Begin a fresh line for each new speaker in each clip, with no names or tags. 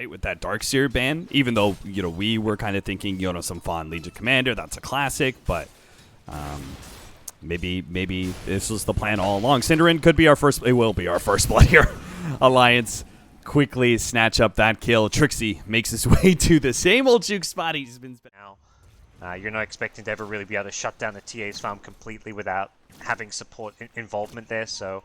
right, with that Darkseer ban, even though, you know, we were kind of thinking, you know, some fun Legion Commander, that's a classic, but maybe this was the plan all along. Cinderin could be our first, it will be our first blood here. Alliance quickly snatch up that kill. Trixie makes his way to the same old juke spot he's been
now. You're not expecting to ever really be able to shut down the TA's farm completely without having support involvement there, so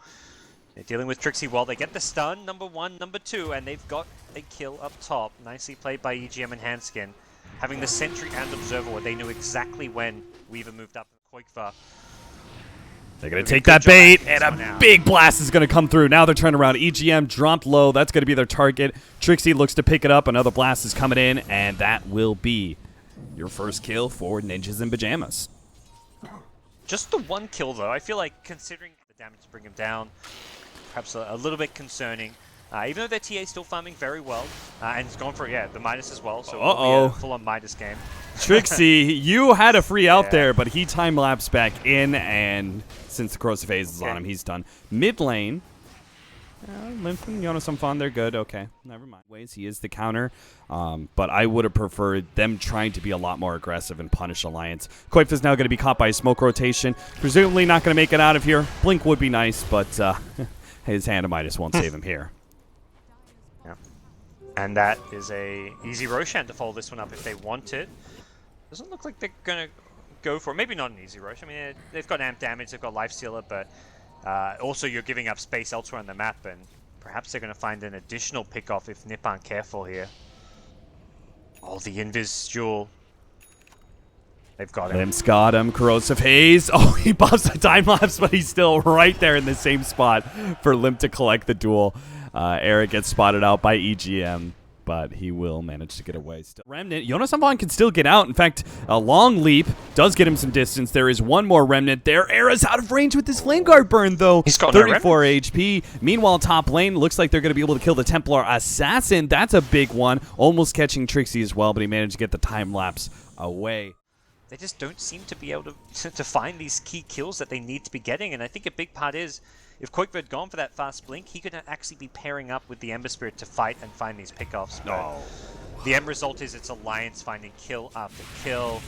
they're dealing with Trixie while they get the stun, number 1, number 2, and they've got a kill up top. Nicely played by EGM and Handsken. Having the Sentry and Observer where they knew exactly when Weaver moved up in QojQva.
They're going to take that bait, and a big blast is going to come through. Now they're turning around. EGM dropped low. That's going to be their target. Trixie looks to pick it up. Another blast is coming in, and that will be your first kill for Ninjas in Pyjamas.
Just the 1 kill, though. I feel like considering the damage to bring him down, perhaps a little bit concerning. Even though their TA is still farming very well, and it's gone for, the minus as well, so it'll be a full-on minus game.
Trixie, you had a free out there, but he time-lapsed back in, and since the corrosive haze is on him, he's done. Mid lane, Limmp and Jonas some fun, they're good, okay, never mind. He is the counter, but I would have preferred them trying to be a lot more aggressive and punish Alliance. QojQva's now going to be caught by a smoke rotation, presumably not going to make it out of here. Blink would be nice, but his Handomitis won't save him here.
And that is a easy Roshan to follow this one up if they want it. Doesn't look like they're going to go for it. Maybe not an easy Rosh. I mean, they've got amp damage, they've got Lifestealer, but also you're giving up space elsewhere on the map, and perhaps they're going to find an additional pick-off if NiP aren't careful here. Oh, the Invis duel. They've got him.
Limp's got him. Corrosive Haze. Oh, he buffs a time-lapse, but he's still right there in the same spot for Limmp to collect the duel. Era gets spotted out by EGM, but he will manage to get away. Still. Remnant, Jonas can still get out. In fact, a long leap does get him some distance. There is one more Remnant there. Era's out of range with this Flame Guard burn, though.
He's got
34 HP. Meanwhile, top lane, looks like they're going to be able to kill the Templar Assassin. That's a big one. Almost catching Trixie as well, but he managed to get the time-lapse away.
They just don't seem to be able to find these key kills that they need to be getting, and I think a big part is if QojQva had gone for that fast blink, he could actually be pairing up with the Ember Spirit to fight and find these pickoffs.
No.
The end result is it's Alliance finding kill after kill.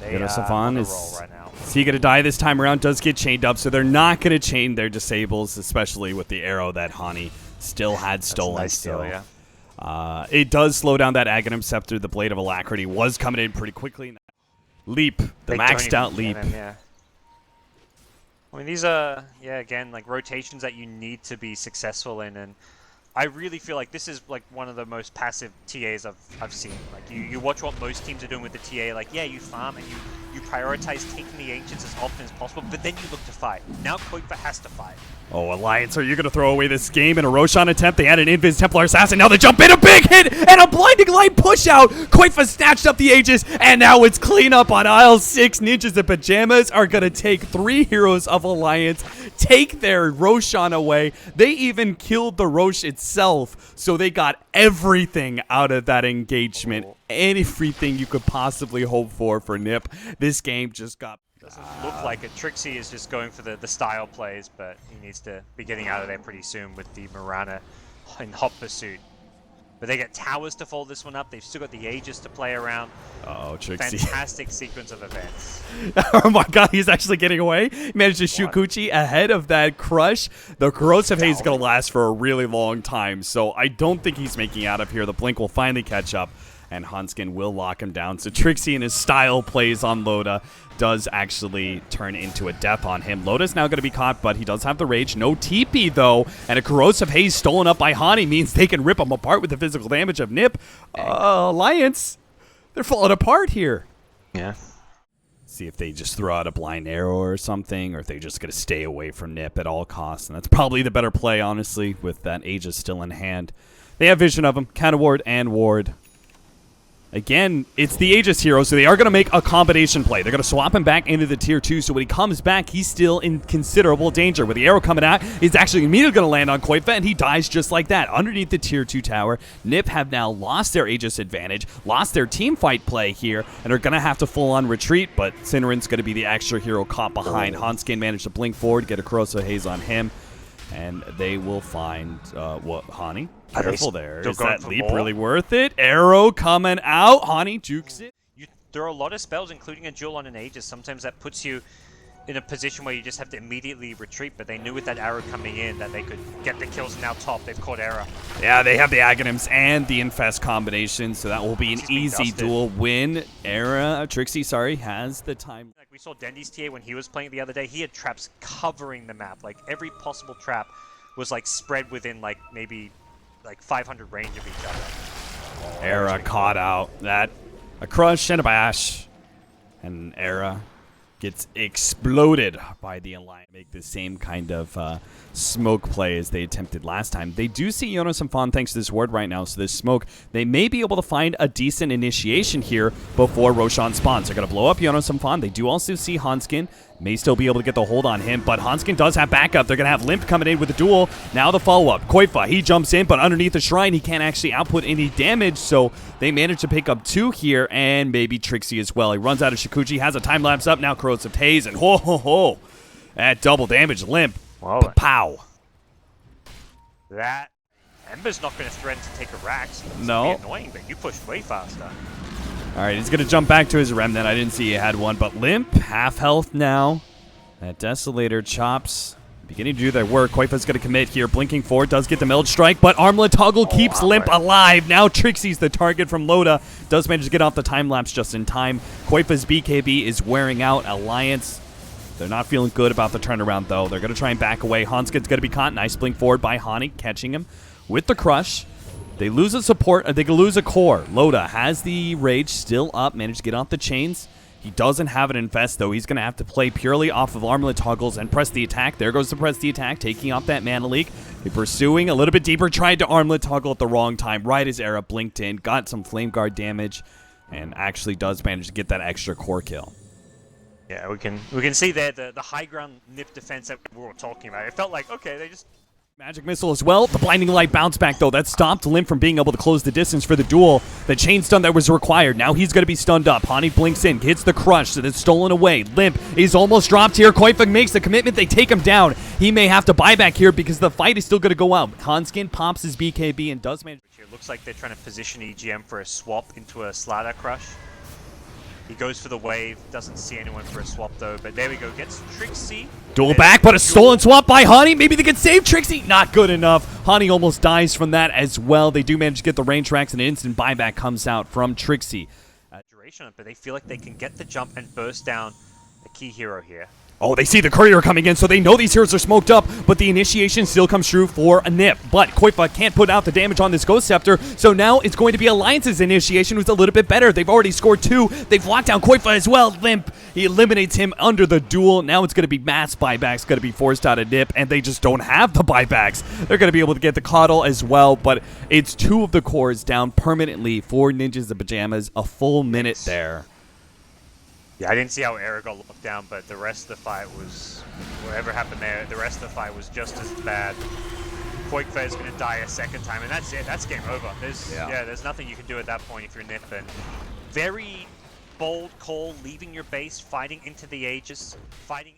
They
is
on the roll right now.
Is he going to die this time around? Does get chained up, so they're not going to chain their disables, especially with the arrow that Hani still had stolen.
Nice steal, yeah.
It does slow down that Aghanim Scepter. The Blade of Alacrity was coming in pretty quickly. Leap, the maxed out leap.
Yeah. I mean, these are, again, like rotations that you need to be successful in, and I really feel like this is like one of the most passive TAs I've seen. Like you watch what most teams are doing with the TA, like you farm and you prioritize taking the Ancients as often as possible, but then you look to fight. Now QojQva has to fight.
Oh, Alliance, are you going to throw away this game in a Roshan attempt? They had an Invis Templar Assassin. Now they jump in, a big hit, and a Blinding Light push out. QojQva snatched up the Aegis, and now it's cleanup on aisle 6. Ninjas in Pyjamas are going to take 3 heroes of Alliance, take their Roshan away. They even killed the Rosh itself, so they got everything out of that engagement. Everything you could possibly hope for NiP. This game just got...
Doesn't look like it. Trixie is just going for the style plays, but he needs to be getting out of there pretty soon with the Mirana in hot pursuit. But they get towers to fold this one up. They've still got the Aegis to play around.
Oh, Trixie.
Fantastic sequence of events.
Oh my god, he's actually getting away. He managed to shoot Kuchi ahead of that crush. The Corrosive Haze is going to last for a really long time, so I don't think he's making out of here. The Blink will finally catch up, and Handsken will lock him down. So Trixie and his style plays on Loda does actually turn into a death on him. Loda's now going to be caught, but he does have the Rage. No TP, though, and a Corrosive Haze stolen up by Hani means they can rip him apart with the physical damage of NiP. Alliance, they're falling apart here.
Yeah.
See if they just throw out a blind arrow or something, or if they're just going to stay away from NiP at all costs. And that's probably the better play, honestly, with that Aegis still in hand. They have vision of him. Counter ward and ward. Again, it's the Aegis hero, so they are going to make a combination play. They're going to swap him back into the tier 2, so when he comes back, he's still in considerable danger. With the arrow coming out, he's actually immediately going to land on QojQva, and he dies just like that. Underneath the tier 2 tower, NiP have now lost their Aegis advantage, lost their team fight play here, and are going to have to full-on retreat, but Cinerin's going to be the extra hero caught behind. Handsken managed to blink forward, get a Corrosive Haze on him. And they will find, what, Hani?
Are they
Careful there.
still
Is
going
that
for
leap
more?
really worth it? Arrow coming out. Hani jukes it.
There are a lot of spells, including a duel on an Aegis. Sometimes that puts you in a position where you just have to immediately retreat, but they knew with that arrow coming in that they could get the kills. Now top, they've caught Era.
Yeah, they have the Aghanims and the Infest combination, so that will be an
She's being
easy
dusted.
duel win. Trixie, has the time.
Like we saw Dendy's TA when he was playing the other day, he had traps covering the map. Like every possible trap was like spread within like maybe like 500 range of each other.
Era caught out. That a crush and a bash, and Era gets exploded by the Alliance. Make the same kind of smoke play as they attempted last time. They do see Jonas and Fawn thanks to this ward right now, so this smoke, they may be able to find a decent initiation here before Roshan spawns. They're going to blow up Jonas and Fawn. They do also see Handsken. May still be able to get the hold on him, but Handsken does have backup. They're going to have Limp coming in with the duel. Now the follow-up. Qojqva, he jumps in, but underneath the shrine, he can't actually output any damage, so they manage to pick up 2 here, and maybe Trixie as well. He runs out of Shikuchi, has a time-lapse up, now Corrosive Haze, and ho-ho-ho! That double damage, Limp.
Well,
Pow.
that Ember's not going to threaten to take a Rax. It's
No.
gonna be annoying, but you pushed way faster.
All right, he's going to jump back to his Remnant. I didn't see he had one, but Limp, half health now. That Desolator chops beginning to do their work. Qojqva's going to commit here. Blinking forward does get the Meld Strike, but Armlet Toggle keeps Limp alive. Now Trixie's the target from Loda. Does manage to get off the time-lapse just in time. Qojqva's BKB is wearing out. Alliance, they're not feeling good about the turnaround, though. They're going to try and back away. Hansken's going to be caught. Nice blink forward by Hani, catching him with the crush. They lose a support. They can lose a core. Loda has the Rage still up. Managed to get off the chains. He doesn't have an Infest, though. He's going to have to play purely off of Armlet Toggles and press the attack. There goes the press the attack, taking off that Mana Leak. They're pursuing a little bit deeper. Tried to Armlet Toggle at the wrong time. Right as Era blinked in. Got some Flame Guard damage. And actually does manage to get that extra core kill.
Yeah, we can see there the high ground NiP defense that we were talking about. It felt like, okay, they just...
Magic Missile as well. The Blinding Light bounce back, though. That stopped Limp from being able to close the distance for the duel. The chain stun that was required. Now he's going to be stunned up. Hani blinks in, hits the crush, so that's stolen away. Limp is almost dropped here. Qojqva makes the commitment. They take him down. He may have to buy back here because the fight is still going to go out. Handsken pops his BKB and does manage.
It looks like they're trying to position EGM for a swap into a Slaughter Crush. He goes for the wave, doesn't see anyone for a swap though, but there we go, gets Trixie.
Duel back, but a stolen swap by Hani. Maybe they can save Trixie. Not good enough. Hani almost dies from that as well. They do manage to get the range tracks, and an instant buyback comes out from Trixie.
Duration on it, but they feel like they can get the jump and burst down the key hero here.
Oh, they see the courier coming in, so they know these heroes are smoked up, but the initiation still comes true for a NiP. But Qojqva can't put out the damage on this Ghost Scepter, so now it's going to be Alliance's initiation, who's a little bit better. They've already scored 2. They've locked down Qojqva as well. Limp, he eliminates him under the duel. Now it's going to be mass buybacks, going to be forced out of NiP, and they just don't have the buybacks. They're going to be able to get the Coddle as well, but it's 2 of the cores down permanently for Ninjas and Pyjamas. A full minute there.
Yeah, I didn't see how Era got locked down, but the rest of the fight was... Whatever happened there, the rest of the fight was just as bad. Qojqva is going to die a second time, and that's it. That's game over. There's nothing you can do at that point if you're NiP. And very bold call, leaving your base, fighting into the Aegis, fighting...